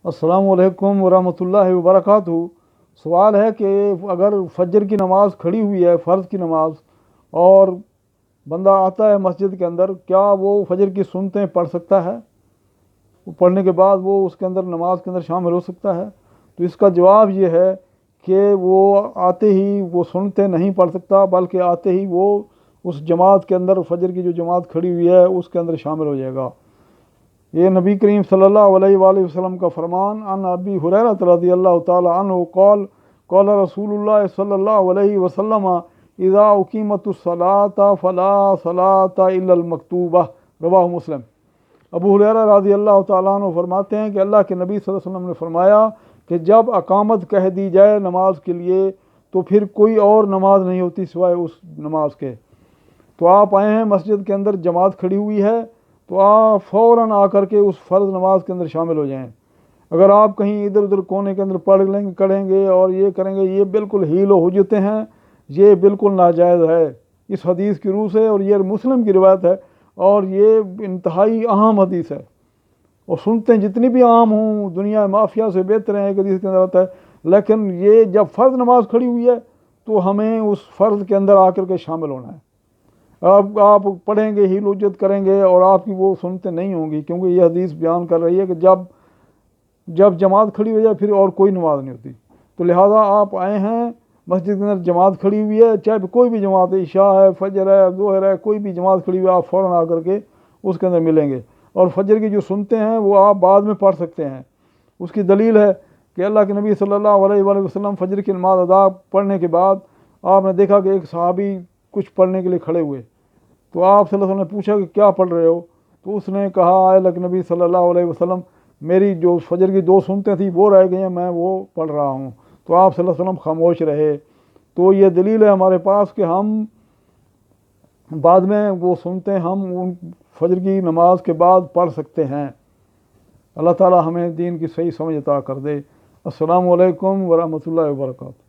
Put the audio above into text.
अस्सलामु अलैकुम वरहमतुल्लाहि वबरकातुहू। सवाल है कि अगर फजर की नमाज़ खड़ी हुई है, फ़र्ज़ की नमाज़, और बंदा आता है मस्जिद के अंदर, क्या वो फजर की सुन्नतें पढ़ सकता है? वो पढ़ने के बाद वो उसके अंदर नमाज के अंदर शामिल हो सकता है? तो इसका जवाब ये है कि वो आते ही वो सुन्नतें नहीं पढ़ सकता, बल्कि आते ही वो उस जमात के अंदर, फजर की जो जमात खड़ी हुई है उसके अंदर शामिल हो जाएगा। ये नबी करीम सल्लल्लाहु अलैहि वसल्लम का फरमान, अन अबी हुरैरा रज़ियल्लाहु ताला अन्हु क़ाल क़ाल रसूलुल्लाह सल्लल्लाहु अलैहि वसल्लम इज़ा उक़ीमतुस सलाता फ़ला सलाता इल्लल मक्तूबा, रवाहु मुस्लिम। अबू हुरैरा रज़ियल्लाहु ताला अन्हु फरमाते हैं कि अल्लाह के नबी सल्लल्लाहु अलैहि वसल्लम ने फरमाया कि जब अकामत कह दी जाए नमाज के लिए तो फिर कोई और नमाज नहीं होती सिवाय उस नमाज के। तो आप आए हैं मस्जिद के अंदर, जमात खड़ी हुई है, तो आप फ़ौरन आकर के उस फ़र्ज़ नमाज के अंदर शामिल हो जाएं। अगर आप कहीं इधर उधर कोने के अंदर पढ़ लेंगे, करेंगे और ये करेंगे, ये बिल्कुल हील व हुज्जतें हैं, ये बिल्कुल नाजायज़ है इस हदीस की रूह से, और ये मुस्लिम की रिवायत है, और ये इंतहाई अहम हदीस है। और सुनते जितनी भी आम हूँ, दुनिया माफिया से बेहतर है, एक हदीस के अंदर आता है, लेकिन ये जब फ़र्ज़ नमाज खड़ी हुई है तो हमें उस फ़र्ज़ के अंदर आकर के शामिल होना है। अब आप पढ़ेंगे, हील हुज्जत करेंगे और आपकी वो सुनते नहीं होंगी, क्योंकि ये हदीस बयान कर रही है कि जब जब जमात खड़ी हो जाए फिर और कोई नमाज नहीं होती। तो लिहाजा आप आए हैं मस्जिद के अंदर, जमात खड़ी हुई है, चाहे कोई भी जमात है, इशा है, फजर है, ज़ोहर है, कोई भी जमात खड़ी हुई है, आप फ़ौरन आकर के उसके अंदर मिलेंगे। और फजर की जो सुनते हैं वो आप बाद में पढ़ सकते हैं। उसकी दलील है कि अल्लाह के नबी सल्लल्लाहु अलैहि वसल्लम फजर की नमाज अदा पढ़ने के बाद आपने देखा कि एक सहाबी कुछ पढ़ने के लिए खड़े हुए, तो आप सल्लल्लाहु अलैहि वसल्लम ने पूछा कि क्या पढ़ रहे हो? तो उसने कहा, अल्लाह के नबी सल्लल्लाहु अलैहि वसल्लम, मेरी जो फजर की दो सुनते थी वो रह गई हैं, मैं वो पढ़ रहा हूँ। तो आप सल्लल्लाहु अलैहि वसल्लम खामोश रहे। तो ये दलील है हमारे पास कि हम बाद में वो सुनते हम उन फजर की नमाज के बाद पढ़ सकते हैं। अल्लाह ताला हमें दीन की सही समझ अता कर दे। अस्सलामु अलैकुम वरहमतुल्लाहि वबरकातुहू।